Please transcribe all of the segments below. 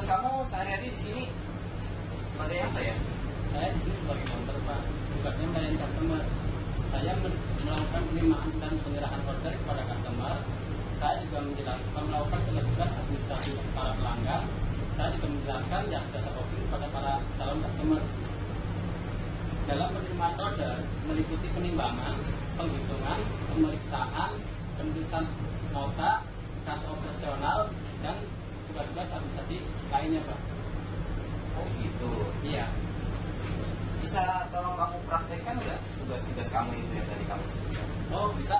kamu sehari-hari di sini sebagai apa ya? Saya di sini sebagai counter Pak, tugasnya melayani customer. Saya melakukan penerimaan dan penyerahan order kepada customer. Saya juga melakukan tugas administrasi para pelanggan. Saya juga menjelaskan jasa booking kepada para calon customer. Dalam penerimaan order meliputi penimbangan, penghitungan, pemeriksaan, penulisan nota, kartu operasional, dan tugas-tugas administrasi lainnya Pak. Oh gitu. Iya. Bisa tolong kamu praktekkan nggak tugas-tugas kamu itu yang tadi kamu sebutkan? Oh bisa.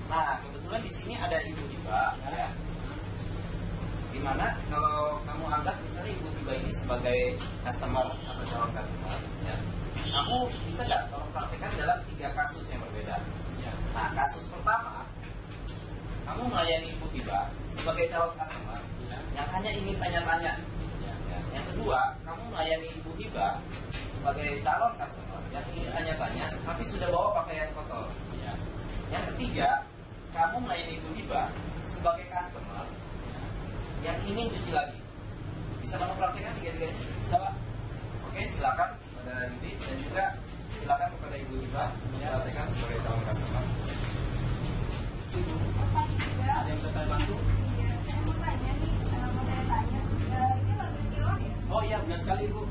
Nah kebetulan di sini ada Ibu Hiba, ya. Dimana kalau kamu anggap misalnya Ibu Hiba ini sebagai customer atau calon customer, ya, kamu bisa nggak tolong praktekkan dalam 3 kasus yang berbeda? Ya. Nah kasus pertama, kamu melayani Ibu Hiba sebagai calon customer, Ya. yang hanya ingin tanya-tanya. Ya. Ya. Yang kedua, kamu melayani Ibu Hiba sebagai calon customer yang ingin tanya-tanya tapi sudah bawa pakaian kotor. Ya. Yang ketiga, kamu melayani Ibu Hiba sebagai customer yang ingin cuci lagi. Bisa kamu praktekkan tiga-tiganya? Bisa Pak? Oke, silakan kepada Yudi dan juga silakan kepada Ibu Hiba praktekkan sebagai calon customer. Ibu, ada yang bisa saya bantu? Iya, saya mau tanya nih, mau tanya, ini bagi kiloan ya? Oh iya, benar sekali Ibu.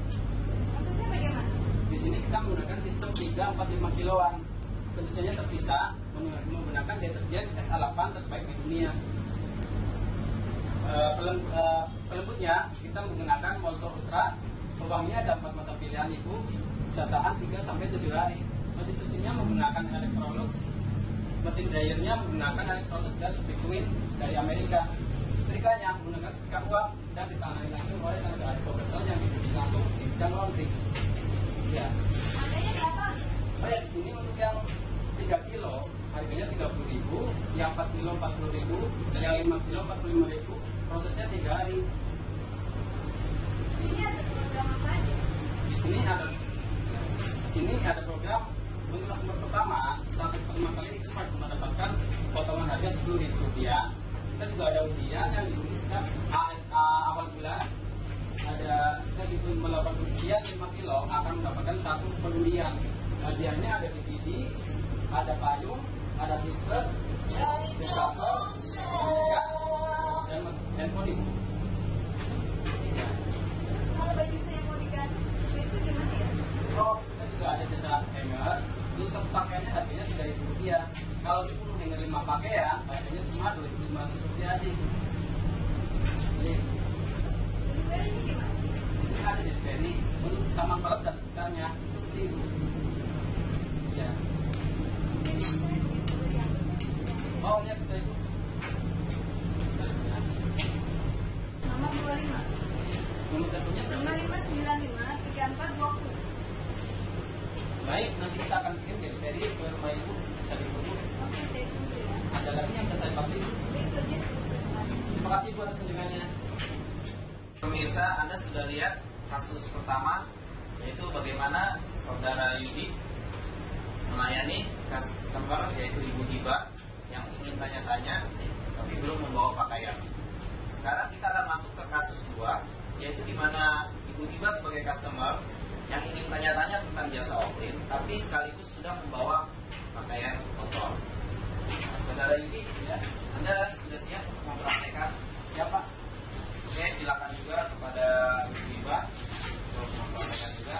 Maksudnya bagaimana? Di sini kita menggunakan sistem 3, 4, 5 kiloan. Pencuciannya terpisah menggunakan deterjen SA8 terbaik di dunia. Pelembutnya kita menggunakan Molto Ultra. Pewanginya ada 4 macam pilihan Ibu. Bisa tahan 3-7 hari. Mesin cucinya menggunakan Electrolux. Mesin dryernya menggunakan Electrolux dan Speedwin dari Amerika. Setrikanya menggunakan setrika uap dan ditangani langsung oleh tenaga ahli komputer yang dicuci langsung di bidang laundry. Ya. Harganya berapa? Oh ya, di sini untuk yang 3 kilo harganya 30.000, yang 4 kilo 40.000, yang 5 kilo 45.000. Prosesnya 3 hari. Di sini ada program apa aja? Di sini ada program untuk customer pertama sampai 5 kali expert mendapatkan potongan harga Rp10.000. Kita juga ada undian yang diundi setiap awal bulan. Ada setiap itu melakukan undian 5 kilo akan mendapatkan 1 penundian. Hadiahnya ada DVD, ada payung, ada t-shirt, dekorator, dan handphone Ibu. Ya. Kalau baju saya mau diganti, itu gimana ya? Oh, kita juga ada jasa hanger. Untuk satu pakaiannya harganya Rp3.000. Kalau Ibu hanger 5 pakaian, harganya cuma Rp2.500 aja Ibu. Jadi, Delivery ini gimana? di sini ada delivery untuk taman balap dan sekitarnya. Itu Ibu. Ya. Jadi saya gitu ya. Oh iya, bisa Ibu. Nomor 25. Nomor teleponnya berapa? 5595 3420. Baik, nanti kita akan kirim delivery ke rumah Ibu. Bisa ditunggu. Oke, saya tunggu ya. Ada lagi yang bisa saya bantu Ibu? Itu aja. Terima kasih Bu atas kunjungannya. Pemirsa, Anda sudah lihat kasus pertama, yaitu bagaimana saudara Yudi melayani customer yaitu Ibu Hiba yang ingin tanya-tanya tapi belum membawa pakaian. Sekarang kita akan masuk ke kasus 2, yaitu di mana Ibu Hiba sebagai customer yang ingin tanya-tanya tentang jasa offline tapi sekaligus sudah membawa pakaian kotor. Nah, saudara Yudi, ya, Anda sudah siap untuk mempraktekkan? Siapa? Oke, silakan juga kepada Ibu Hiba untuk mempraktekkan juga.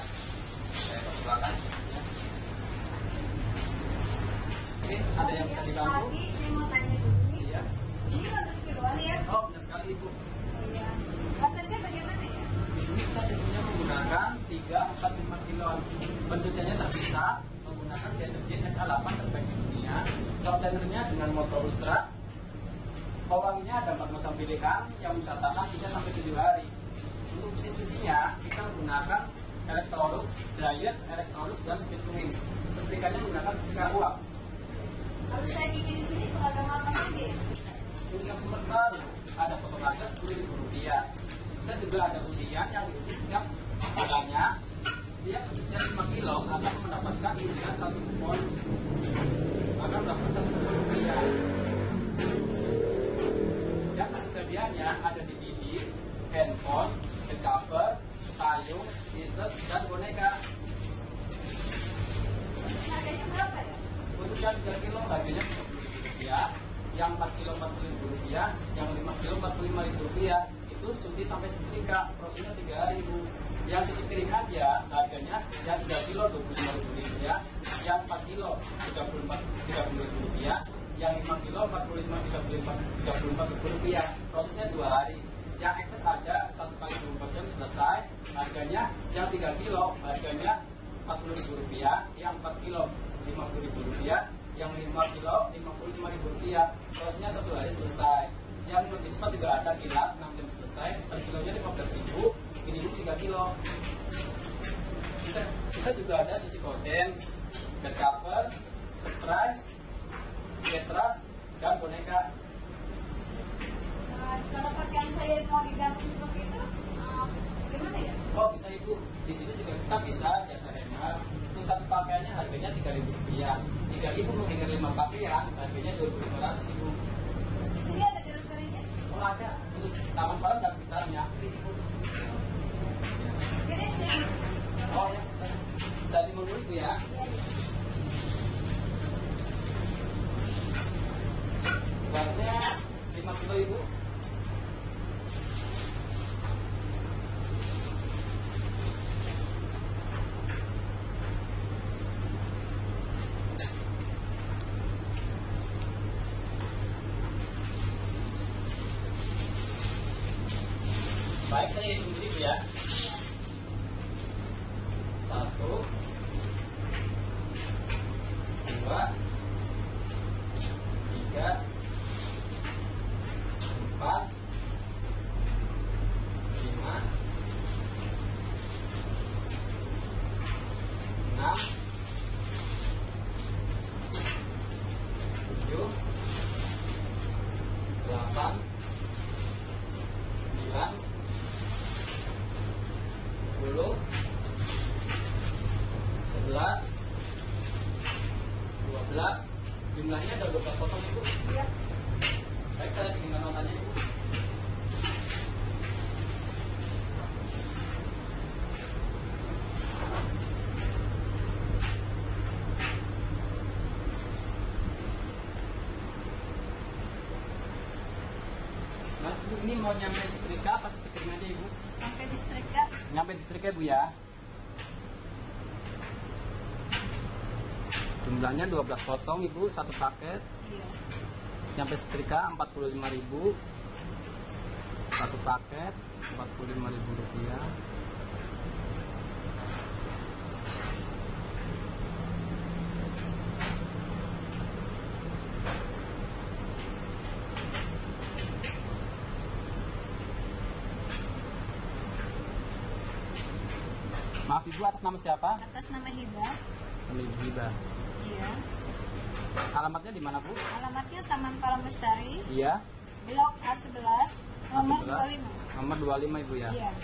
Saya persilakan. Ya. Oke, ada yang bisa dibantu? Lagi saya mau tanya dulu nih. Iya. Ini bagi kiloan ya? Oh, benar sekali Ibu. Iya. Prosesnya bagaimana ya? Di sini kita sistemnya menggunakan 3, 4, 5 kiloan. Pencuciannya terpisah menggunakan deterjen SA8 terbaik di dunia. Container-nya dengan Molto Ultra. Pewanginya ada 4 macam pilihan yang bisa tahan 3-7 hari. Untuk mesin cucinya kita menggunakan Electrolux, Dryer, Electrolux, dan Speedwin. Setrikanya menggunakan setrika uap. Kalau saya cuci di sini program apa saja ya? Tulisan terbaru ada foto harga Rp10.000. Kita juga ada undian yang diundi setiap bulannya. Setiap pencucian 5 kilo akan mendapatkan undian 1 kupon. Akan mendapatkan 1 kupon rupiah. Dan hadiahnya ada DVD, handphone, bed cover, payung, t-shirt, dan boneka. Harganya berapa ya? Untuk yang 3 kilo harganya Rp50.000, yang 4 kilo Rp45.000, yang 5 kilo Rp45.000. Itu cuci sampai setrika, prosesnya 3 hari Bu. Yang cuci piring aja harganya yang 3 kilo Rp25.000, yang 4 kilo Rp30.000, yang 5 kilo Rp45.000, prosesnya 2 hari. Yang ekspres ada 1 kali 24 jam selesai, harganya yang 3 kilo harganya Rp40.000, yang 4 kilo Rp50.000, yang 5 kilo Rp55.000, prosesnya 1 hari selesai. Yang lebih cepat juga ada kilat 6 jam selesai, per kilonya Rp15.000, ini 3 kilo. Kita juga ada cuci gorden, bed cover, spray, matras, dan boneka. Kalau pakaian saya mau diganti seperti itu, gimana ya? Oh bisa Ibu, di sini juga kita bisa jasa hemat. Untuk satu pakaiannya harganya Rp3.000, 3.000 mungkin 5 pakaian, harganya Rp2.500 Ibu. Di sini ada delivery-nya? Oh ada, untuk Taman Palang dan sekitarnya, Ibu. Jadi sih. Oh ya, saya dulu Ibu ya. Beratnya 5 kilo Ibu. Baik, saya hitung dulu ya. 1, 2, 3, 4, 5, 6, 7, 8, 9, 10, 11, 12, jumlahnya ada 12 potong Ibu. Iya. Baik, saya bikin notanya Ibu. Nah, ini mau nyampe setrika apa cuci piring aja Ibu? Sampai di setrika. Nyampe setrika Bu ya. Jumlahnya 12 potong Ibu, satu paket. Iya. Nyampe setrika Rp45.000, satu paket Rp45.000. Maaf Ibu, atas nama siapa? Atas nama Hibah. Nama Ibu Hibah. Iya. Alamatnya di mana Bu? Alamatnya Taman Palang Lestari, Iya. Blok A11, nomor 11. 25. Nomor 25 Ibu ya. Iya.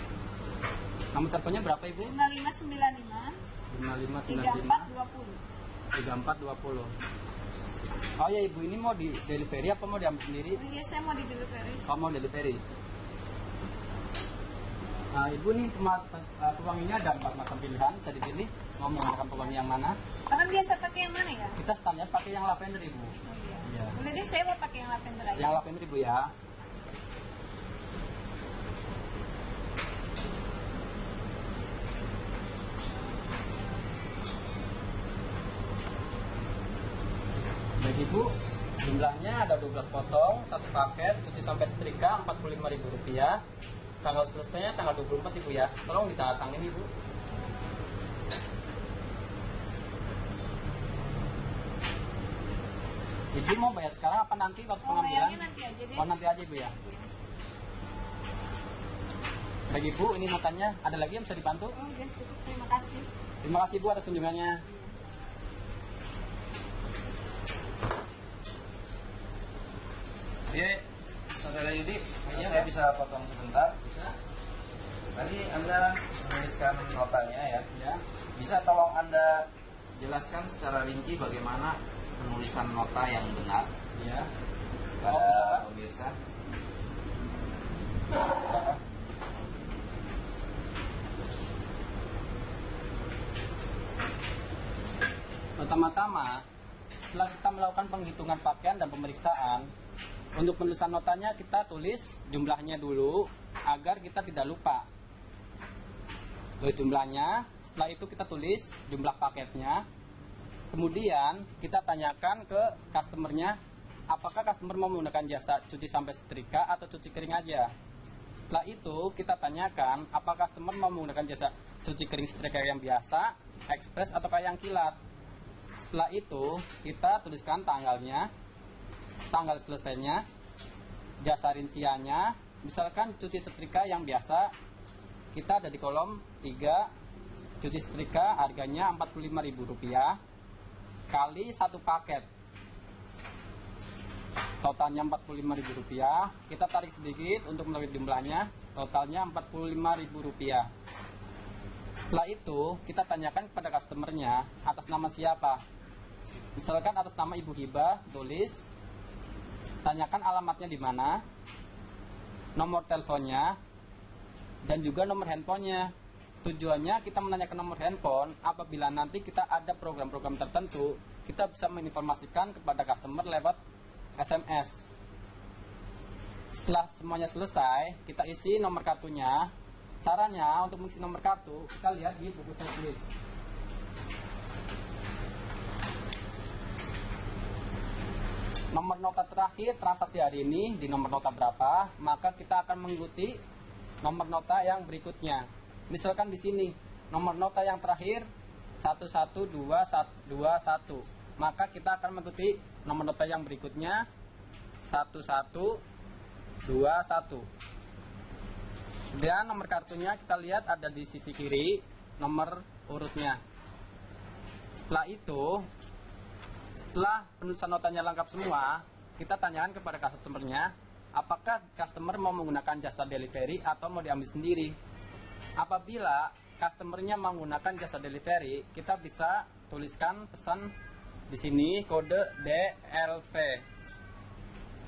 Nomor teleponnya berapa Ibu? 5595 5595 3420. 3420. Oh ya Ibu, ini mau di delivery apa mau diambil sendiri? Oh iya, saya mau di delivery. Oh mau delivery. Nah, Ibu nih pewanginya ada 4 macam pilihan, bisa dipilih mau menggunakan pewangi yang mana. Kalian biasa pakai yang mana ya? Kita standar pakai yang lavender Ibu. Oh iya. Iya. Boleh deh, saya mau pakai yang lavender aja. Yang lavender Ibu ya. Baik Ibu, jumlahnya ada 12 potong, satu paket, cuci sampai setrika Rp45.000. Tanggal selesainya tanggal 24 Ibu ya. Tolong ditandatangin Ibu. Ibu mau bayar sekarang apa nanti waktu Oh, pengambilan? bayarnya nanti aja deh. Oh nanti aja Ibu ya. Baik Ibu, ini notanya. Ada lagi yang bisa dibantu? Oh udah cukup, terima kasih. Terima kasih Ibu atas kunjungannya. Iya, Saudara Yudi, Iya, saya Pak. bisa potong sebentar. Bisa? Tadi Anda menuliskan notanya ya. Ya. Bisa tolong Anda jelaskan secara rinci bagaimana penulisan nota yang benar Ya. pada Oh, bisa, Pak. pemirsa? Pertama-tama, setelah kita melakukan penghitungan pakaian dan pemeriksaan, untuk penulisan notanya kita tulis jumlahnya dulu agar kita tidak lupa. Tulis jumlahnya, setelah itu kita tulis jumlah paketnya. Kemudian kita tanyakan ke customernya, apakah customer mau menggunakan jasa cuci sampai setrika atau cuci kering aja. Setelah itu kita tanyakan apakah customer mau menggunakan jasa cuci kering setrika yang biasa, ekspres atau yang kilat. Setelah itu kita tuliskan tanggalnya, tanggal selesainya, jasa rinciannya. Misalkan cuci setrika yang biasa, kita ada di kolom 3, cuci setrika harganya Rp45.000 kali 1 paket, totalnya Rp45.000. Kita tarik sedikit untuk melihat jumlahnya, totalnya Rp45.000. Setelah itu kita tanyakan kepada customernya atas nama siapa. Misalkan atas nama Ibu Hibah, tulis, tanyakan alamatnya di mana, nomor teleponnya, dan juga nomor handphonenya. Tujuannya kita menanyakan nomor handphone apabila nanti kita ada program-program tertentu, kita bisa menginformasikan kepada customer lewat SMS. Setelah semuanya selesai, kita isi nomor kartunya. Caranya untuk mengisi nomor kartu, kita lihat di buku checklist. Nomor nota terakhir transaksi hari ini di nomor nota berapa, maka kita akan mengikuti nomor nota yang berikutnya. Misalkan di sini nomor nota yang terakhir 11221, maka kita akan mengikuti nomor nota yang berikutnya 1121. Kemudian nomor kartunya kita lihat ada di sisi kiri nomor urutnya. Setelah itu, setelah penulisan notanya lengkap semua, kita tanyakan kepada customernya apakah customer mau menggunakan jasa delivery atau mau diambil sendiri. Apabila customernya menggunakan jasa delivery, kita bisa tuliskan pesan di sini kode DLV.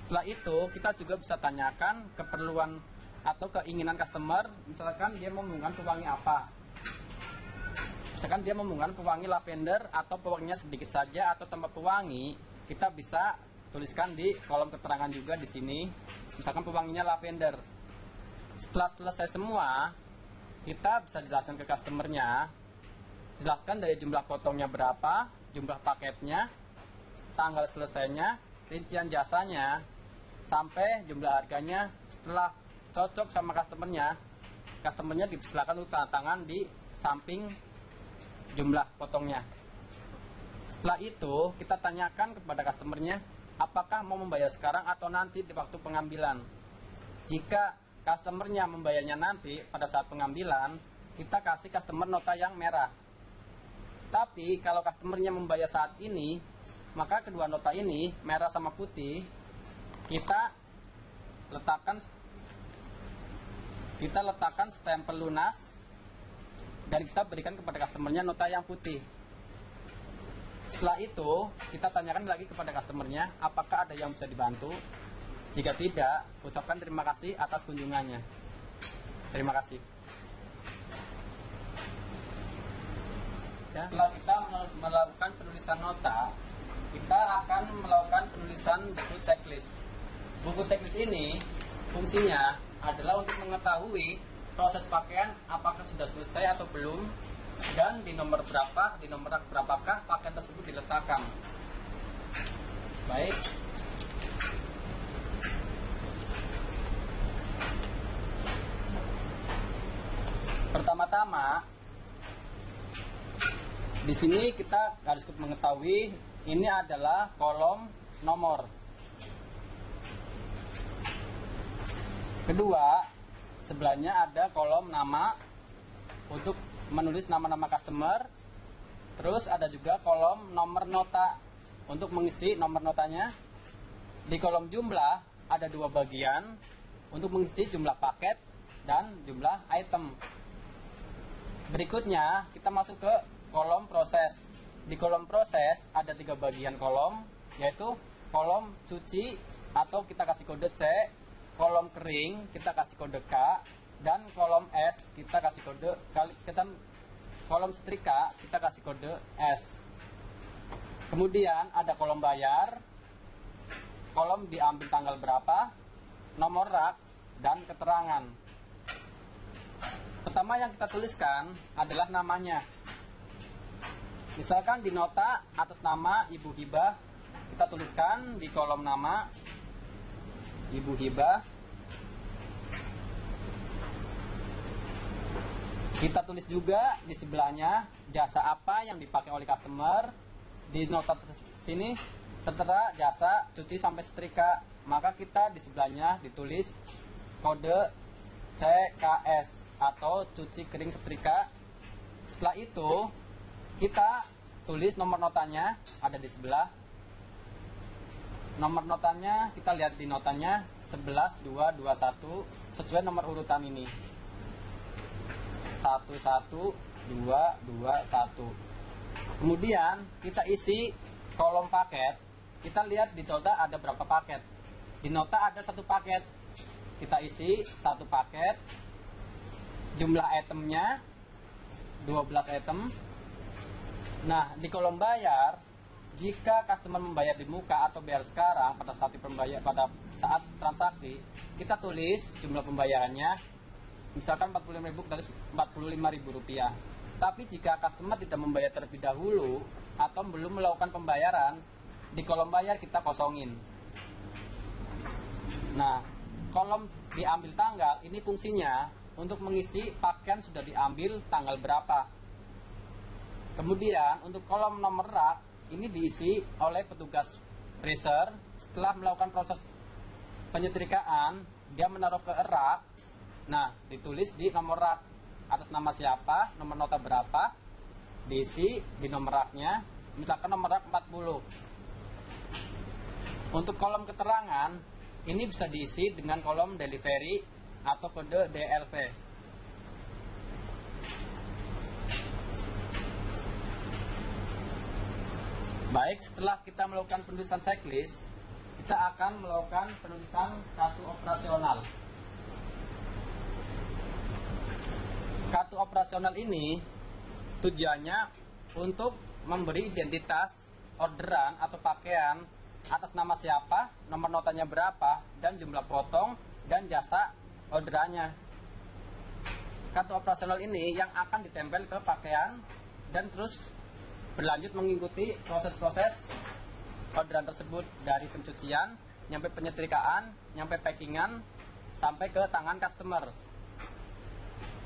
Setelah itu kita juga bisa tanyakan keperluan atau keinginan customer. Misalkan dia mau menggunakan pewangi apa. Misalkan dia mau menggunakan pewangi lavender atau pewanginya sedikit saja atau tanpa pewangi, kita bisa tuliskan di kolom keterangan juga di sini. Misalkan pewanginya lavender. Setelah selesai semua, kita bisa jelaskan ke customernya, jelaskan dari jumlah potongnya berapa, jumlah paketnya, tanggal selesainya, rincian jasanya, sampai jumlah harganya. Setelah cocok sama customernya dipersilakan untuk tanda tangan di samping jumlah potongnya. Setelah itu kita tanyakan kepada customernya apakah mau membayar sekarang atau nanti di waktu pengambilan. Jika customernya membayarnya nanti pada saat pengambilan, kita kasih customer nota yang merah. Tapi kalau customernya membayar saat ini, maka kedua nota ini, merah sama putih, kita letakkan stempel lunas dan kita berikan kepada customernya nota yang putih. Setelah itu kita tanyakan lagi kepada customernya apakah ada yang bisa dibantu. Jika tidak, ucapkan terima kasih atas kunjungannya. Terima kasih. Setelah kita melakukan penulisan nota, kita akan melakukan penulisan buku checklist. Buku checklist ini fungsinya adalah untuk mengetahui proses pakaian apakah sudah selesai atau belum, dan di nomor berapakah pakaian tersebut diletakkan. Baik. Pertama-tama, di sini kita harus mengetahui ini adalah kolom nomor. Kedua, sebelahnya ada kolom nama untuk menulis nama-nama customer. Terus ada juga kolom nomor nota untuk mengisi nomor notanya. Di kolom jumlah ada 2 bagian untuk mengisi jumlah paket dan jumlah item. Berikutnya kita masuk ke kolom proses. Di kolom proses ada 3 bagian kolom, yaitu kolom cuci atau kita kasih kode C, kolom kering kita kasih kode K, dan kolom S kita kasih kode kolom setrika kita kasih kode S. Kemudian ada kolom bayar, kolom diambil tanggal berapa, nomor rak, dan keterangan. Pertama yang kita tuliskan adalah namanya. Misalkan di nota atas nama Ibu Hibah, kita tuliskan di kolom nama Ibu Hibah. Kita tulis juga di sebelahnya jasa apa yang dipakai oleh customer. Di nota sini tertera jasa cuci sampai setrika, maka kita di sebelahnya ditulis kode CKS atau cuci kering setrika. Setelah itu kita tulis nomor notanya, ada di sebelah. Nomor notanya kita lihat di notanya 11221 sesuai nomor urutan ini. 11221. Kemudian kita isi kolom paket. Kita lihat di nota ada berapa paket. Di nota ada 1 paket. Kita isi 1 paket. Jumlah itemnya 12 item. Nah, di kolom bayar, jika customer membayar di muka atau bayar sekarang pada saat transaksi, kita tulis jumlah pembayarannya, misalkan 45.000 kita tulis Rp45.000. Tapi jika customer tidak membayar terlebih dahulu atau belum melakukan pembayaran, di kolom bayar kita kosongin. Nah, kolom diambil tanggal ini fungsinya untuk mengisi pakaian sudah diambil tanggal berapa. Kemudian untuk kolom nomor rak ini diisi oleh petugas freezer. Setelah melakukan proses penyetrikaan, dia menaruh ke rak. Nah, ditulis di nomor rak atas nama siapa, nomor nota berapa, diisi di nomor raknya, misalkan nomor rak 40. Untuk kolom keterangan ini bisa diisi dengan kolom delivery atau kode DLV. Baik, setelah kita melakukan penulisan checklist, kita akan melakukan penulisan kartu operasional. Kartu operasional ini tujuannya untuk memberi identitas orderan atau pakaian atas nama siapa, nomor notanya berapa, dan jumlah potong dan jasa orderannya. Kartu operasional ini yang akan ditempel ke pakaian dan terus berlanjut mengikuti proses-proses orderan tersebut dari pencucian, nyampe penyetrikaan, nyampe packingan, sampai ke tangan customer.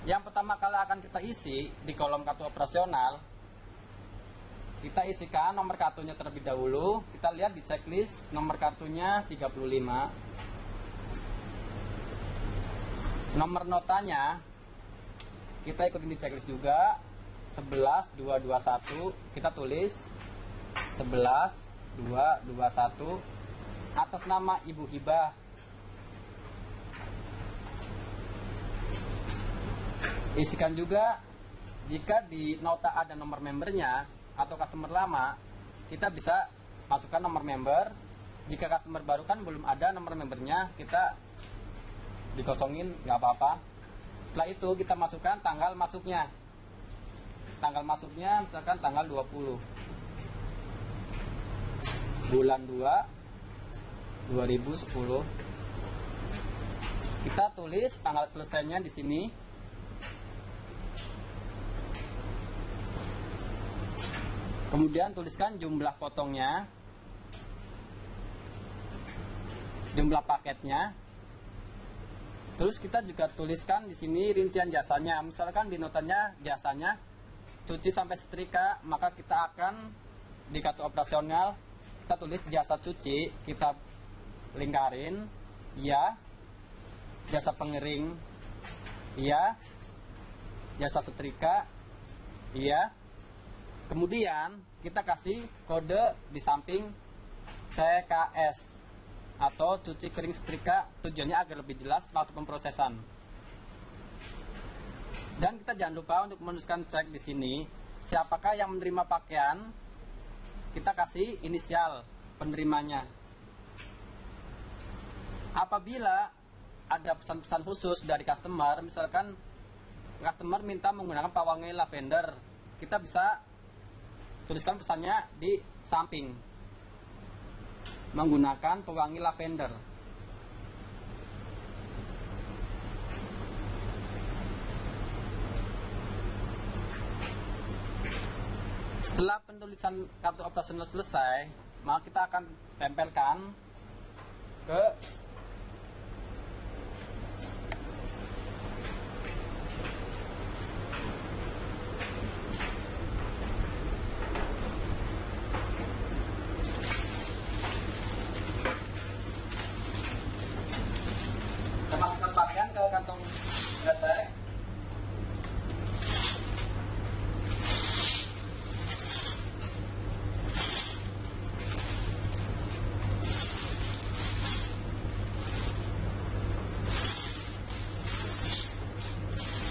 Yang pertama kali akan kita isi di kolom kartu operasional, kita isikan nomor kartunya terlebih dahulu. Kita lihat di checklist nomor kartunya 35. Nomor notanya kita ikutin di checklist juga. 11221 kita tulis 11221 atas nama Ibu Hibah. Isikan juga jika di nota ada nomor membernya atau customer lama, kita bisa masukkan nomor member. Jika customer baru kan belum ada nomor membernya, kita dikosongin, nggak apa-apa. Setelah itu kita masukkan tanggal masuknya. Tanggal masuknya misalkan tanggal 20 bulan 2 2010. Kita tulis tanggal selesainya di sini. Kemudian tuliskan jumlah potongnya, jumlah paketnya. Terus kita juga tuliskan di sini rincian jasanya. Misalkan di notanya jasanya cuci sampai setrika, maka kita akan di kartu operasional kita tulis jasa cuci, kita lingkarin, ya, jasa pengering, iya, jasa setrika, iya. Kemudian kita kasih kode di samping CKS atau cuci kering setrika, tujuannya agar lebih jelas waktu pemrosesan. Dan kita jangan lupa untuk menuliskan cek di sini, siapakah yang menerima pakaian, kita kasih inisial penerimanya. Apabila ada pesan-pesan khusus dari customer, misalkan customer minta menggunakan pewangi lavender, kita bisa tuliskan pesannya di samping menggunakan pewangi lavender. Setelah penulisan kartu operasional selesai, maka kita akan tempelkan ke masukkan pakaian ke kantong kresek.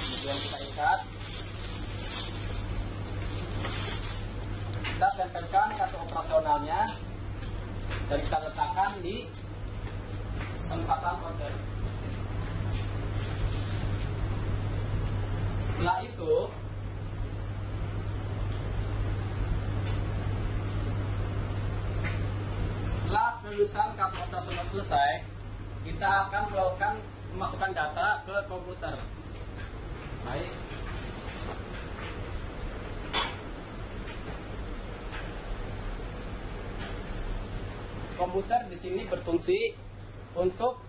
Kemudian kita ikat. Kita tempelkan kartu operasionalnya dan kita letakkan di penempatan order. Setelah itu, setelah penulisan kartu operasional selesai, kita akan melakukan memasukkan data ke komputer. Baik. Komputer di sini berfungsi untuk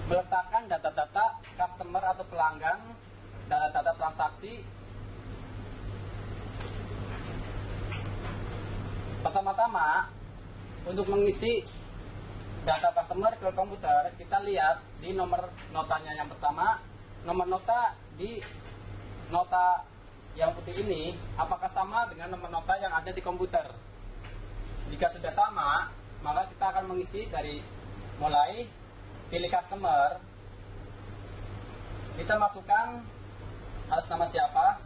meletakkan data-data customer atau pelanggan, data-data transaksi. Pertama-tama, untuk mengisi data customer ke komputer, kita lihat di nomor notanya yang pertama, nomor nota di nota yang putih ini, apakah sama dengan nomor nota yang ada di komputer. Jika sudah sama, maka kita akan mengisi dari mulai pilih customer, kita masukkan atas nama siapa,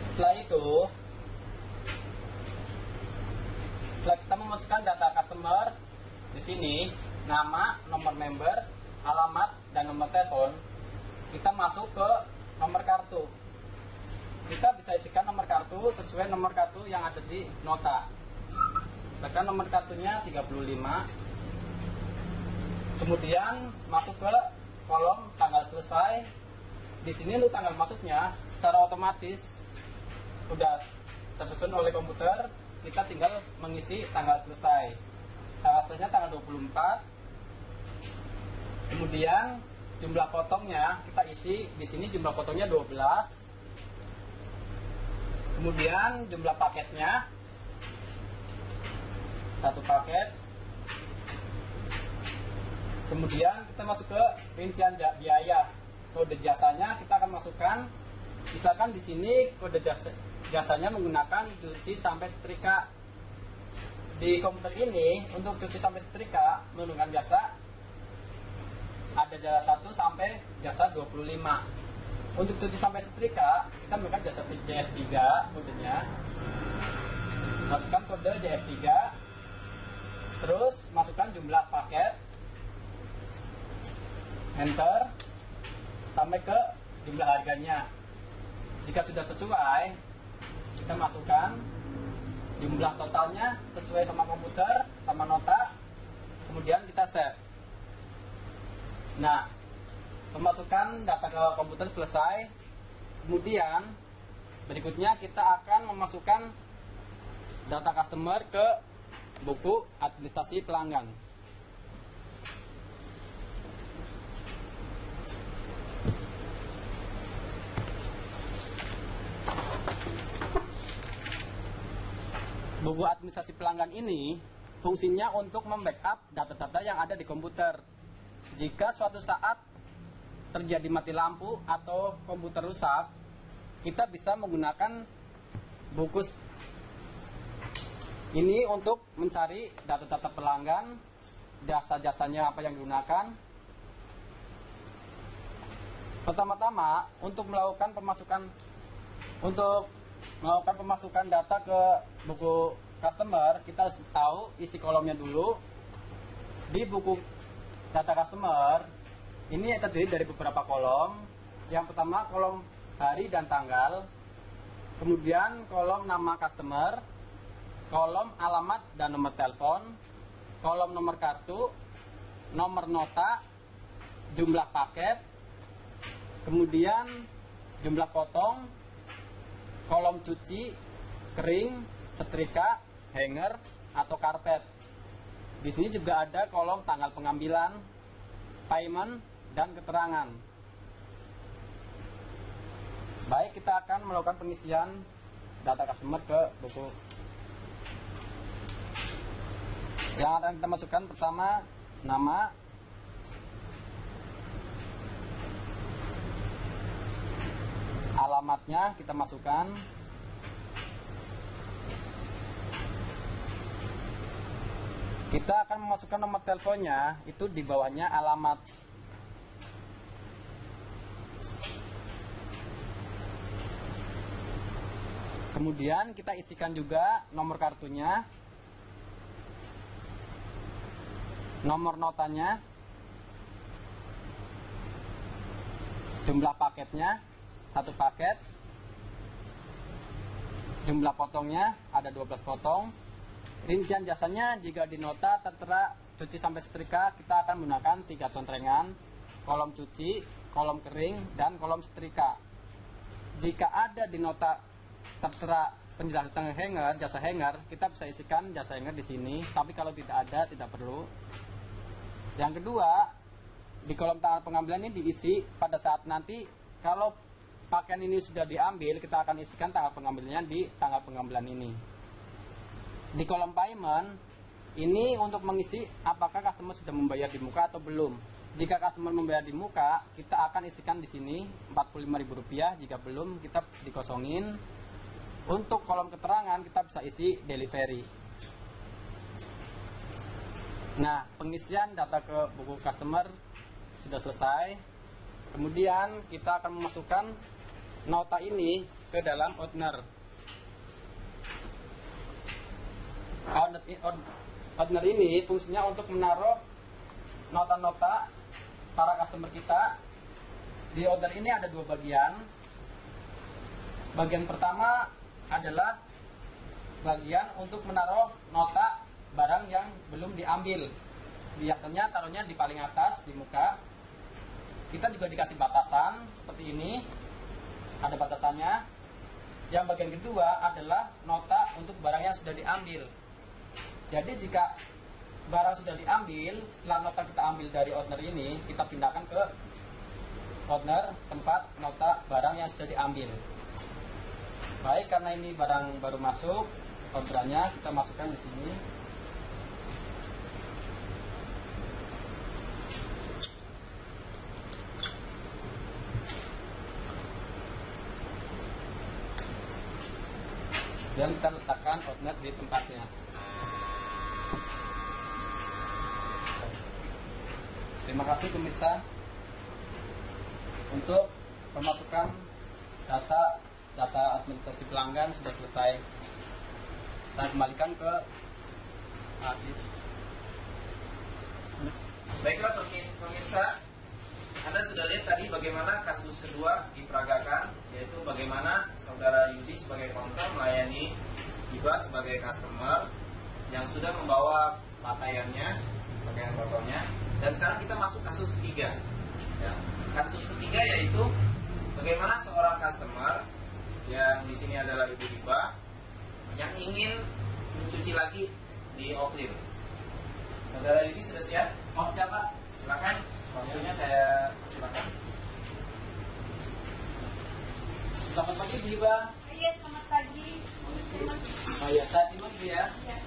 setelah itu setelah kita memasukkan data customer di sini, nama, nomor member, alamat, dan nomor telepon, kita masuk ke nomor kartu. Kita bisa isikan nomor kartu sesuai nomor kartu yang ada di nota. Bahkan nomor kartunya 35. Kemudian masuk ke kolom tanggal selesai. Di sini untuk tanggal masuknya secara otomatis sudah tersusun oleh komputer. Kita tinggal mengisi tanggal selesai. Tanggal selesainya tanggal 24. Kemudian jumlah potongnya kita isi di sini, jumlah potongnya 12. Kemudian jumlah paketnya 1 paket. Kemudian kita masuk ke rincian biaya. Kode jasanya kita akan masukkan. Misalkan di sini kode jasanya menggunakan cuci sampai setrika. Di komputer ini untuk cuci sampai setrika menggunakan jasa ada jasa 1 sampai jasa 25. Untuk cuci sampai setrika, kita menggunakan jasa JS3 kodenya. Masukkan kode JS3. Terus masukkan jumlah paket. Enter. Sampai ke jumlah harganya. Jika sudah sesuai, kita masukkan jumlah totalnya sesuai sama komputer, sama nota. Kemudian kita save. Nah, pemasukan data ke komputer selesai. Kemudian berikutnya kita akan memasukkan data customer ke buku administrasi pelanggan. Buku administrasi pelanggan ini fungsinya untuk membackup data-data yang ada di komputer. Jika suatu saat terjadi mati lampu atau komputer rusak, kita bisa menggunakan buku ini untuk mencari data-data pelanggan, jasa-jasanya apa yang digunakan. Pertama-tama, untuk melakukan pemasukan data ke buku customer, kita harus tahu isi kolomnya dulu. Di buku data customer ini terdiri dari beberapa kolom. Yang pertama kolom hari dan tanggal, kemudian kolom nama customer, kolom alamat dan nomor telepon, kolom nomor kartu, nomor nota, jumlah paket, kemudian jumlah potong, kolom cuci, kering, setrika, hanger, atau karpet. Di sini juga ada kolom tanggal pengambilan, payment, dan keterangan. Baik, kita akan melakukan pengisian data customer ke buku. Yang akan kita masukkan pertama nama, alamatnya kita masukkan, kita akan memasukkan nomor teleponnya, itu di bawahnya alamat. Kemudian kita isikan juga nomor kartunya, nomor notanya, jumlah paketnya, 1 paket, jumlah potongnya ada 12 potong, rincian jasanya jika di nota tertera cuci sampai setrika kita akan menggunakan 3 contrengan, kolom cuci, kolom kering, dan kolom setrika. Jika ada di nota tertera penjelasan hanger, jasa hanger, kita bisa isikan jasa hanger di sini. Tapi kalau tidak ada, tidak perlu. Yang kedua, di kolom tanggal pengambilan ini diisi pada saat nanti kalau pakaian ini sudah diambil, kita akan isikan tanggal pengambilannya di tanggal pengambilan ini. Di kolom payment ini untuk mengisi apakah customer sudah membayar di muka atau belum. Jika customer membayar di muka, kita akan isikan di sini Rp45.000. Jika belum, kita dikosongin. Untuk kolom keterangan kita bisa isi delivery. Nah, pengisian data ke buku customer sudah selesai. Kemudian kita akan memasukkan nota ini ke dalam Ordner. Ordner ini fungsinya untuk menaruh nota-nota para customer kita. Di order ini ada 2 bagian. Bagian pertama adalah bagian untuk menaruh nota barang yang belum diambil. Biasanya taruhnya di paling atas di muka. Kita juga dikasih batasan seperti ini, ada batasannya. Yang bagian kedua adalah nota untuk barang yang sudah diambil. Jadi jika barang sudah diambil, setelah nota kita ambil dari order ini, kita pindahkan ke order tempat nota barang yang sudah diambil. Baik, karena ini barang baru masuk, orderannya kita masukkan di sini. Dan kita letakkan order di tempatnya. Terima kasih pemirsa untuk pemasukan data administrasi pelanggan sudah selesai. Kita kembalikan ke habis. Baiklah pemirsa, Anda sudah lihat tadi bagaimana kasus kedua diperagakan, yaitu bagaimana saudara Yudi sebagai counter melayani Iba sebagai customer yang sudah membawa pakaian fotonya. Dan sekarang kita masuk kasus ketiga. Ya. Kasus ketiga yaitu bagaimana seorang customer yang di sini adalah Ibu Iba yang ingin mencuci lagi di Oklin. Saudara Yudi sudah siap? Oh, siapa? Silakan. Waktunya saya silakan. Selamat pagi, Bu Iba. Iya, selamat pagi. Oh iya, saya Timur Bu ya. Iya.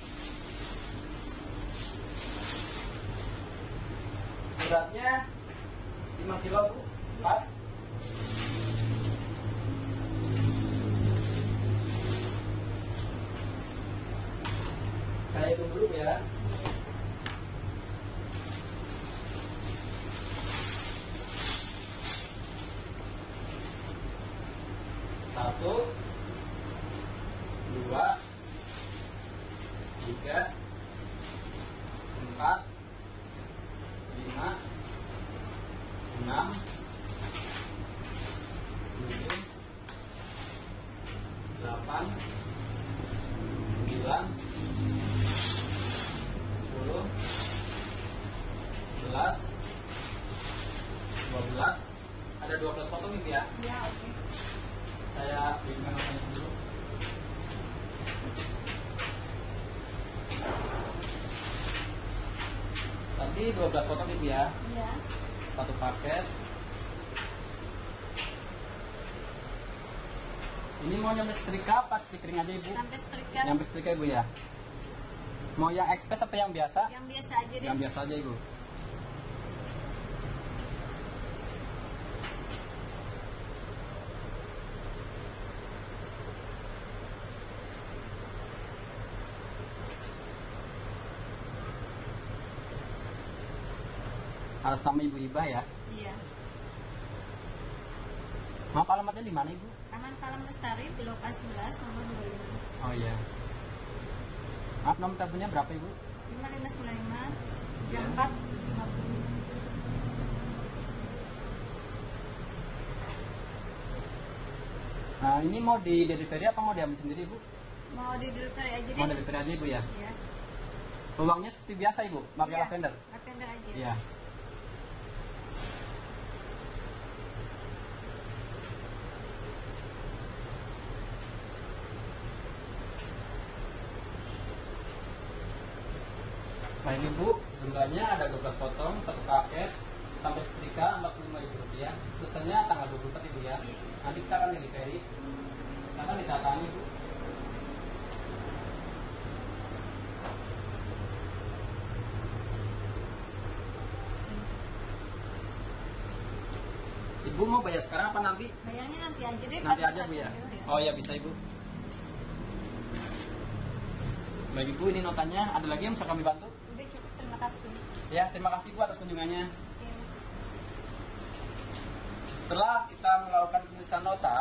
Beratnya 5 kilo Bu, pas. Saya hitung dulu ya. Satu, 2, 3, 4, 5, 11, 12. Ada 12 potong Ibu ya? Iya, oke. Saya berikan notanya dulu. Tadi 12 potong Ibu ya? Iya. Satu paket. Ini mau nyampe setrika apa stickering aja Ibu? Sampai setrika. Nyampe setrika Ibu ya? Mau yang express apa yang biasa? Yang biasa aja deh. Yang biasa aja Ibu. Harus nama Ibu Hibah ya? Iya. Maaf, alamatnya di mana Ibu? Taman Palang Lestari, Blok A11, nomor 25. Oh iya. Maaf, nomor teleponnya berapa Ibu? 5595 Iya. 3450. Nah, ini mau di delivery apa mau diambil sendiri Ibu? Mau di delivery aja deh. Mau delivery aja Ibu ya? Iya. Peluangnya seperti biasa Ibu, pakai Iya. lavender. Lavender aja. Iya. Baik Ibu, jumlahnya ada 12 potong, satu paket, sampai setrika Rp45.000. Selesainya tanggal 24 Ibu ya. Iya. Nanti kita akan delivery. Kita akan didatangi Ibu. Ibu mau bayar sekarang apa nanti? Bayarnya nanti aja deh. Nanti pada aja saat Bu ya. ambil Oh ya bisa Ibu. Baik Ibu, ini notanya. Ada lagi yang bisa kami bantu? Udah cukup, terima kasih. Ya, terima kasih Bu atas kunjungannya. Oke. Setelah kita melakukan penulisan nota,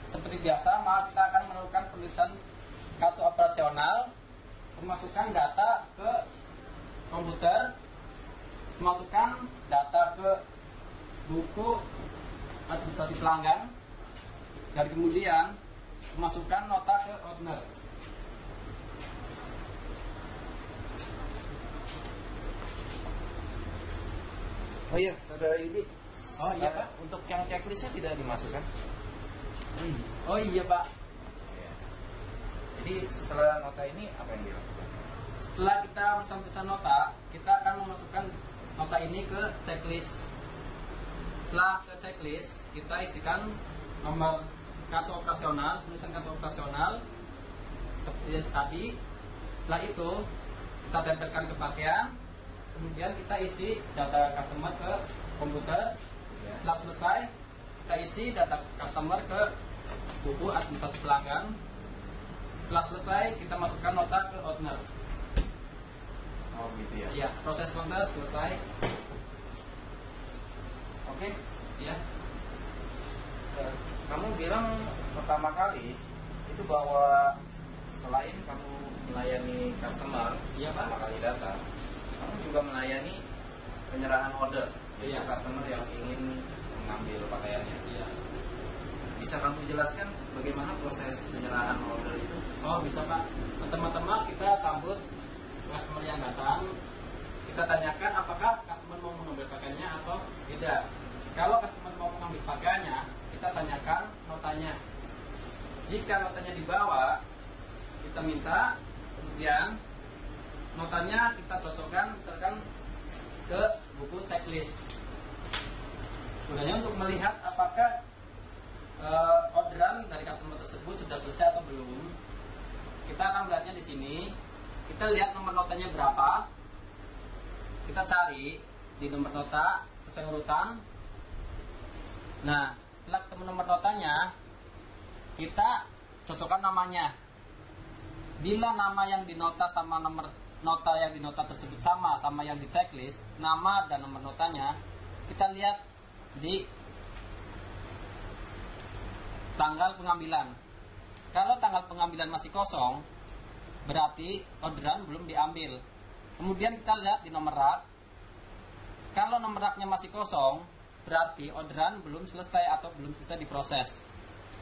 seperti biasa, maka kita akan melakukan penulisan kartu operasional, memasukkan data ke komputer, memasukkan data ke buku administrasi pelanggan, dan kemudian memasukkan nota ke owner. Oh iya, saudara Yudi. Oh iya Pak. Untuk yang checklistnya tidak dimasukkan. Oh iya Pak. Iya. Jadi setelah nota ini apa yang dilakukan? Setelah kita memasukkan nota, kita akan memasukkan nota ini ke checklist. Setelah ke checklist, kita isikan nomor kartu operasional, tulisan kartu operasional seperti tadi. Setelah itu kita tempelkan ke pakaian, kemudian kita isi data customer ke komputer. Setelah selesai, kita isi data customer ke buku administrasi pelanggan. Setelah selesai, kita masukkan nota ke owner. Oh gitu ya. Iya, proses owner selesai. Oke. Ya. Kamu bilang pertama kali itu bahwa selain kamu melayani customer, Iya, Pak. pertama kali datang, kamu juga melayani penyerahan order. Iya. Untuk customer yang ingin mengambil pakaiannya. Iya. Bisa kamu jelaskan bagaimana proses penyerahan order itu? Oh bisa Pak. Pertama-tama kita sambut customer yang datang. Kita tanyakan apakah customer mau mengambil pakaiannya atau tidak. Kalau customer mau mengambil pakaiannya, kita tanyakan notanya. Jika notanya dibawa, kita minta kemudian notanya kita cocokkan misalkan ke buku checklist. Gunanya untuk melihat apakah orderan dari customer tersebut sudah selesai atau belum. Kita akan melihatnya di sini. Kita lihat nomor notanya berapa. Kita cari di nomor nota sesuai urutan. Nah, setelah ketemu nomor notanya, kita cocokkan namanya. Bila nama yang dinota sama nomor nota yang dinota tersebut sama yang di checklist, nama dan nomor notanya, kita lihat di tanggal pengambilan. Kalau tanggal pengambilan masih kosong, berarti orderan belum diambil. Kemudian kita lihat di nomor rak. Kalau nomor raknya masih kosong, berarti orderan belum selesai atau belum selesai diproses.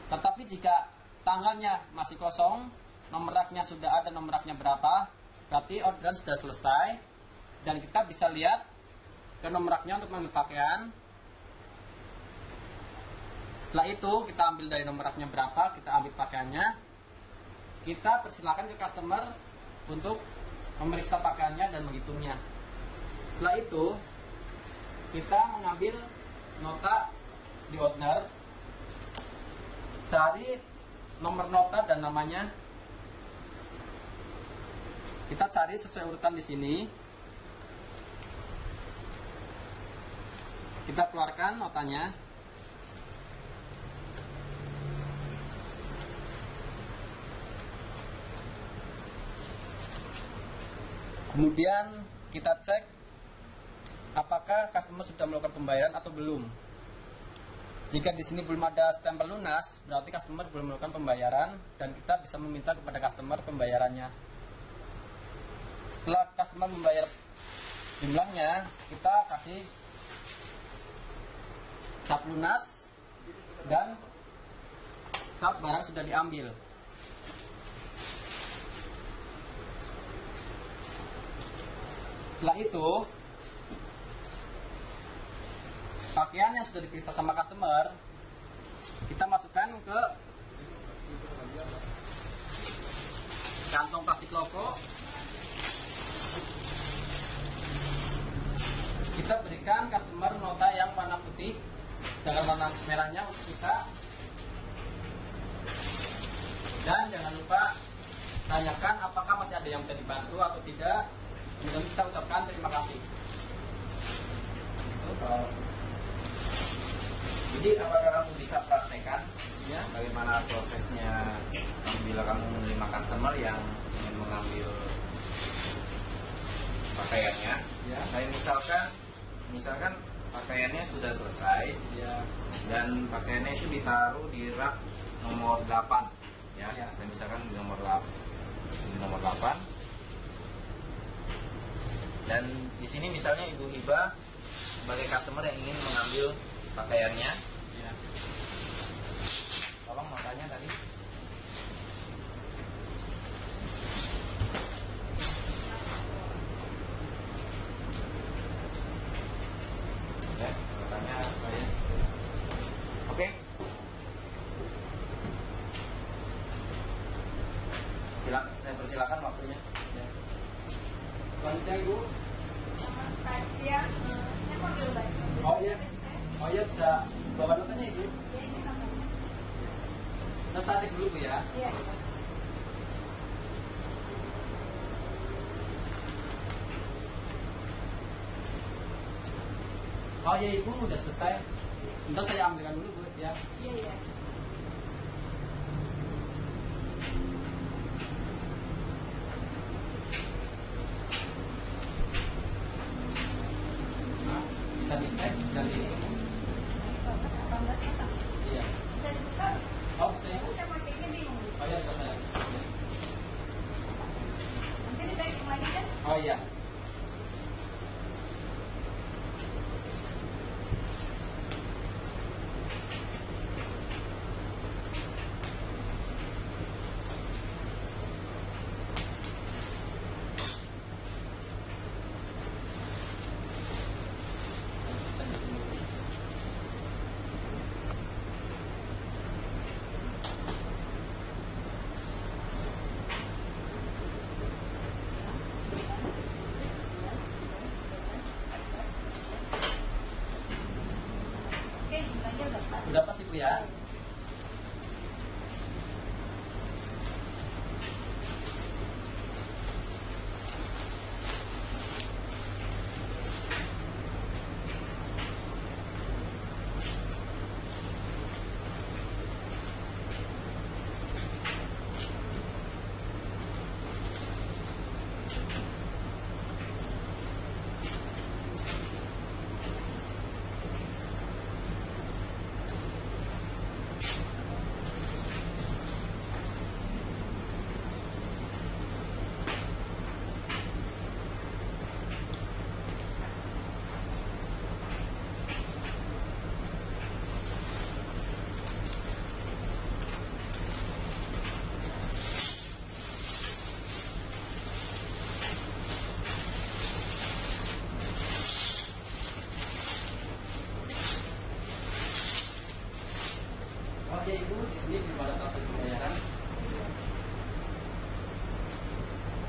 Tetapi jika tanggalnya masih kosong, nomor raknya sudah ada, nomor raknya berapa, berarti orderan sudah selesai. Dan kita bisa lihat ke nomor raknya untuk mengambil pakaian. Setelah itu kita ambil dari nomor raknya berapa, kita ambil pakaiannya. Kita persilakan ke customer untuk memeriksa pakaiannya dan menghitungnya. Setelah itu kita mengambil nota di order, cari nomor nota dan namanya. Kita cari sesuai urutan di sini. Kita keluarkan notanya. Kemudian kita cek apakah customer sudah melakukan pembayaran atau belum. Jika di sini belum ada stempel lunas, berarti customer belum melakukan pembayaran dan kita bisa meminta kepada customer pembayarannya. Setelah customer membayar jumlahnya, kita kasih cap lunas dan cap barang sudah diambil. Setelah itu, pakaian yang sudah diperiksa sama customer kita masukkan ke kantong plastik logo. Kita berikan customer nota yang warna putih dengan warna merahnya untuk kita. Dan jangan lupa tanyakan apakah masih ada yang bisa dibantu atau tidak. Kemudian kita ucapkan terima kasih. Jadi apakah kamu bisa praktekkan ya, bagaimana prosesnya bila kamu menerima customer yang ingin mengambil pakaiannya? Ya. Saya misalkan pakaiannya sudah selesai Ya. dan pakaiannya itu ditaruh di rak nomor 8 ya. Ya. Saya misalkan di nomor 8. Dan di sini misalnya Ibu Hiba sebagai customer yang ingin mengambil pakaiannya, Ya. tolong notanya tadi. Ya, notanya apa ya? Oke. Silakan, saya persilakan waktunya. Ya. Lanjut Ibu. Selamat siang. Saya mau ambil baju. Oh iya. Oh iya, bisa bawa notanya Ibu. Ya, ini namanya. Saya cek dulu Bu ya. Iya. Oh iya Ibu udah selesai. Bentar saya ambilkan dulu Bu ya. Iya, iya. Nah, bisa dicek dan dihitung. Ini Bapak 18 kotak. Iya. Bisa dibuka? Oh bisa Ibu. Saya pakainya bingung. Oh iya selesai. Nanti di-packing lagi kan? Oh iya.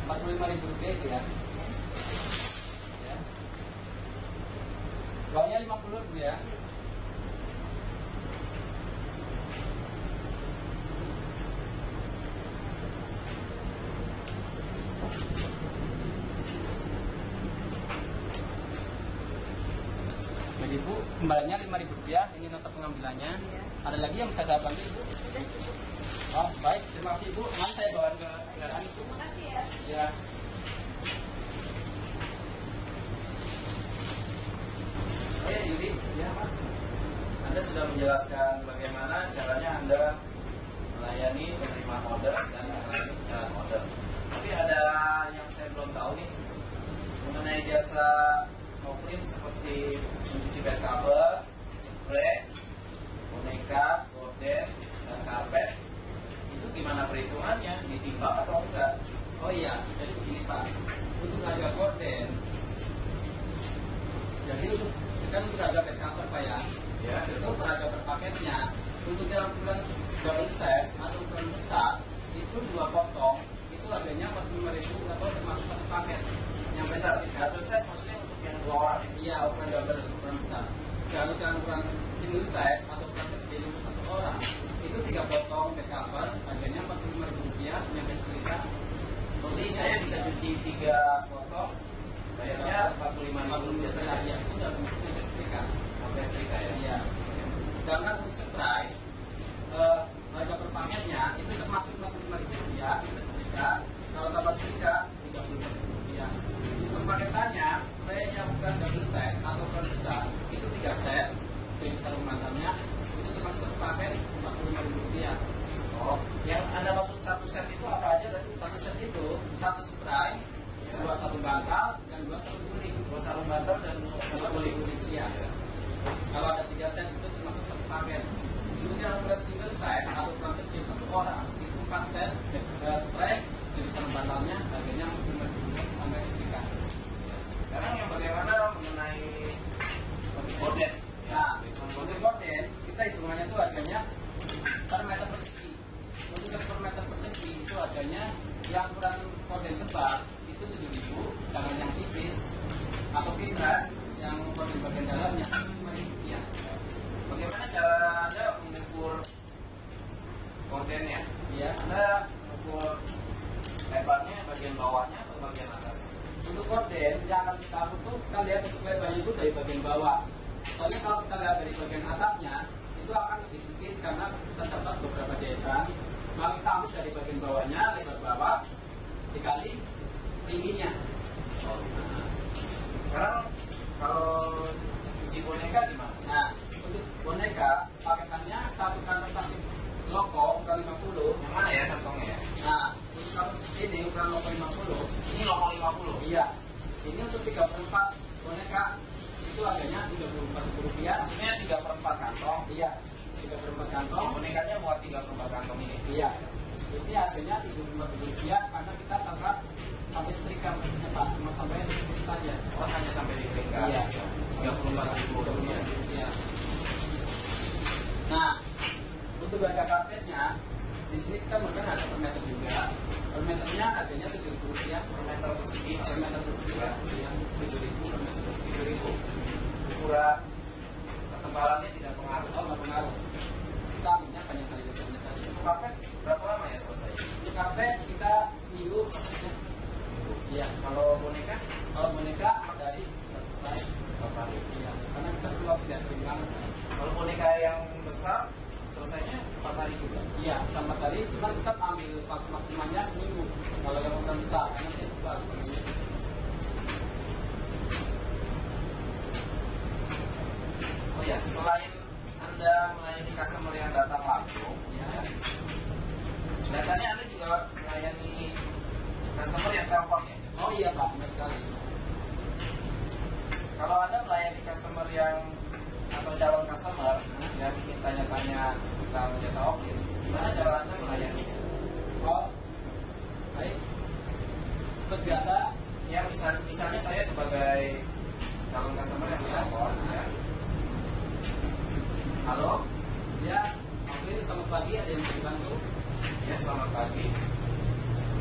Rp45.000 itu ya. Ya. Bawahnya Rp50 ya. Jadi Bu, kembalinya Rp5.000, ini nota pengambilannya. Iya. Ada lagi yang bisa saya bantu Ibu? Sudah cukup. Oh, baik, terima kasih Ibu. Nanti saya bawa ke kendaraan Ibu. Terima kasih ya. Ya. Yudi, Ya, Pak. Anda sudah menjelaskan bagaimana caranya Anda melayani penerima order dan melayani penjalan order. Tapi ada yang saya belum tahu nih mengenai jasa offline seperti mencuci bed cover, spray, boneka, gorden, dan karpet. Itu gimana perhitungannya? Ditimbang atau enggak? Oh iya, jadi begini Pak. Untuk harga gorden, jadi untuk harga bed cover Pak ya, Ya, itu harga per paketnya. Untuk yang ukuran double size atau ukuran besar itu 2 potong, itu harganya Rp45.000 atau termasuk satu paket. yang besar. Double size maksudnya untuk yang 2 orang ya? Iya, ukuran double, ukuran besar. Kalau ukuran single size atau ukuran kecil untuk 1 orang, itu 3 potong bed cover, harganya Rp45.000 nyampe setrika. Jadi saya bisa cuci 3 potong, bayarnya Rp45.000 biasanya. Ya, itu udah termasuk nyampe setrika. Sampai setrika ya? Iya. Karena untuk spray, harga per paketnya itu termasuk Rp45.000 nyampe setrika. Kalau tambah setrika Rp35.000. Untuk paketannya, saya nyiapkan double set atau ukuran besar, itu 3 set, yang besar rumahnya, itu termasuk satu paket Rp45.000. Oh, yang Anda maksud satu set itu apa aja tadi? Satu set itu, 1 spray, 2 sarung bantal, dan 2 sarung guling. 2 sarung bantal dan 2 sarung guling. Ya. Kalau ada 3 set itu termasuk satu paket. Untuk yang ukuran single size atau ukuran kecil 1 orang, itu 4 set spray, dan sarung bantalnya harganya Rp45.000 sampai setrika. Sekarang yang bagaimana mengenai gorden? Nah, untuk gorden, kita hitungannya itu harganya per meter persegi. Untuk per meter persegi itu harganya yang ukuran gorden tebal itu Rp7.000, sedangkan yang tipis atau kintras yang gorden bagian dalamnya Rp5.000. Bagaimana cara Anda mengukur gordennya? Iya. Anda mengukur lebarnya bagian bawahnya atau bagian atas? Untuk gorden yang akan kita atur tuh kita lihat untuk lebarnya itu dari bagian bawah. Soalnya kalau kita lihat dari bagian atasnya itu akan lebih sedikit karena terdapat beberapa jahitan. Maka kita ambil dari bagian bawahnya, lebar bawah dikali tingginya. Oh. Sekarang kalau cuci boneka gimana? Nah, untuk boneka paketannya satu kantong plastik loko ukuran 50. Yang mana ya kantongnya ya? Nah, untuk kalau ini ukuran loko 50. Ini loko 50. Iya. Ini untuk 3/4 boneka itu harganya Rp34.000. Maksudnya 3/4 kantong. Iya, 3/4 kantong. Bonekanya buat 3/4 kantong ini. Iya. Ini harganya Rp34.000 karena kita tetap sampai setrika maksudnya Pak, cuma sampai itu saja. Oh, hanya sampai di peringkat. Iya. 34.000. Iya. Nah, untuk harga karpetnya di sini kita mungkin ada per meter juga. Per meternya harganya Rp7.000 Per meter persegi. per meter persegi. Yang Rp7.000 per meter persegi. Rp7.000. Ukuran ketebalannya tidak pengaruh. Oh, nggak pengaruh. Kita ambilnya banyak kali lebarnya saja. Untuk karpet berapa lama ya selesai? Untuk karpet kita seminggu prosesnya. Iya. Kalau boneka Kalau boneka 4 hari selesai. 4 hari. Iya. Karena kita perlu waktu dan timbangan. Kalau boneka yang besar selesainya 4 hari juga. Iya, sama tadi cuma tetap ambil waktu maksimalnya seminggu. Kalau yang ukuran besar, karena dia tebal. Oh ya, selain Anda melayani customer yang datang langsung, Ya. kelihatannya Anda juga melayani customer yang telepon ya. Oh iya Pak, benar sekali. Kalau Anda melayani customer yang atau calon customer yang ingin tanya-tanya tentang jasa offline, gimana cara Anda melayani? Oh, baik. Seperti biasa, Ya misalnya saya sebagai calon customer yang telepon, ya. Halo, ya, oke, selamat pagi, ada yang bisa dibantu? ya selamat pagi.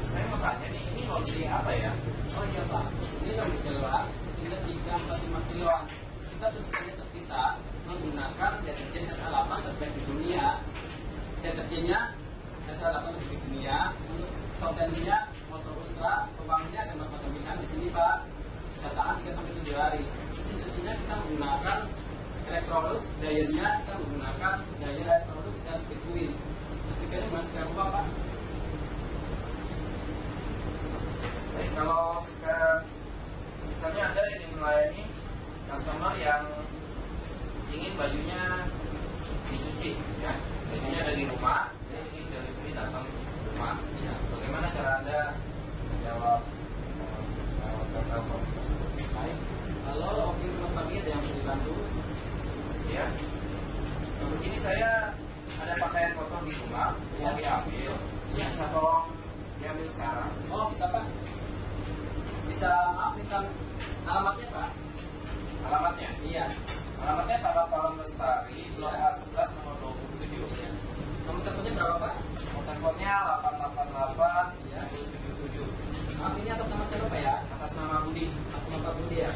Saya mau tanya nih, ini laundry apa ya? Oh iya Pak, ini laundry kiloan, sistemnya 345 kiloan. Kita tujuannya terpisah menggunakan deterjen SA8 terbaik di dunia. Deterjennya SA8 terbaik di dunia. Untuk solvennya Motor Ultra, pembangunnya ada macam di sini Pak. Bisa tahan 3-7 hari. Mesin cucinya kita menggunakan Electrolux, dayanya kita menggunakan daya Electrolux dan Speedwheel. Sertifikatnya masih kayak apa Pak? Baik, kalau sekarang misalnya Anda ingin melayani customer yang ingin bajunya dicuci, ya, bajunya ada di rumah, ya, ini delivery datang ke rumah, ya, bagaimana cara Anda menjawab telepon tersebut? Baik, halo, oke, Mas Pagi, ada yang bisa dibantu? Ya, begini saya ada pakaian kotor di rumah, mau diambil, ya, bisa tolong diambil sekarang. Oh, bisa Pak? Bisa, maaf, minta alamatnya Pak? Alamatnya? Iya. Alamatnya Taman Palang Lestari, Blok A11 nomor 27. Iya. Nomor teleponnya berapa Pak? Nomor teleponnya 888 Iya. 777. Maaf, ini atas nama siapa Pak ya? Atas nama Budi. Atas nama Pak Budi ya?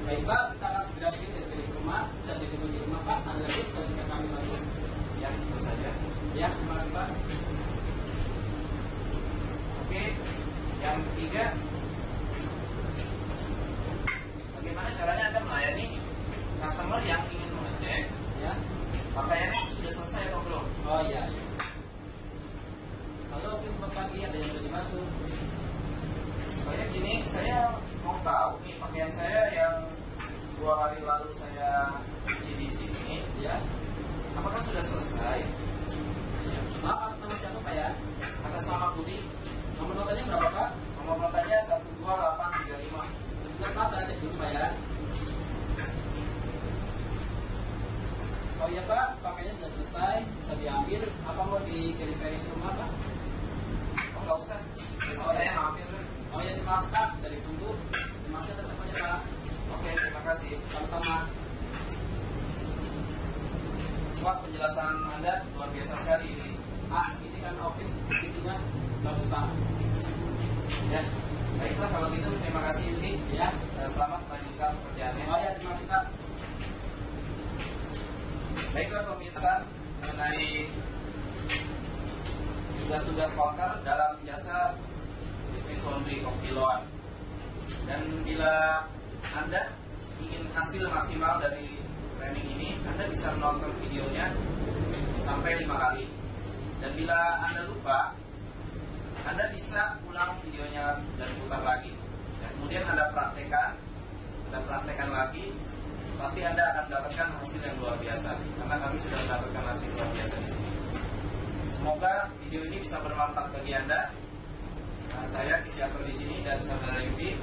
Baik Pak, kita akan segera kirim dari rumah. Bisa ditunggu di rumah Pak. Ada lagi bisa juga kami bantu. Ya, itu saja. Ya, terima kasih Pak. Oke, yang ketiga, bagaimana caranya Anda melayani customer yang ingin mengecek Ya. pakaiannya sudah selesai atau belum? Oh iya. Iya. Halo, oke, selamat pagi. Ada yang bisa dibantu? Supaya gini, saya mau tahu nih pakaian saya yang 2 hari lalu saya cuci di sini, Ya. apakah sudah selesai? Iya. Maaf, atas nama siapa Pak ya? Atas nama Budi. Nomor notanya berapa Pak? Nomor notanya 12835. Sebentar Pak, saya cek dulu Pak ya. Oh iya Pak, pakainya sudah selesai, bisa diambil. Apa mau dikirim ke rumah Pak? Oh, nggak usah. Besok saya mampir. Oh iya, terima kasih Pak, bisa ditunggu. Terima kasih atas teleponnya Pak. Oke, terima kasih. Sama-sama. Wah, penjelasan Anda luar biasa sekali ini. Pak, ini kan oke, intinya bagus Pak. Ya, baiklah kalau gitu terima kasih Yudi. Ya. Selamat melanjutkan pekerjaannya. Oh ya, terima kasih Pak. Baiklah pemirsa, mengenai tugas-tugas Volker dalam jasa bisnis laundry kiloan. Dan bila Anda ingin hasil maksimal dari training ini, Anda bisa menonton videonya sampai 5 kali. Dan bila Anda lupa, Anda bisa ulang videonya dan putar lagi. Dan kemudian Anda praktekkan lagi, pasti Anda akan mendapatkan hasil yang luar biasa. Karena kami sudah mendapatkan hasil luar biasa di sini. Semoga video ini bisa bermanfaat bagi Anda. Saya Kisiatur di sini dan saudara Yudi.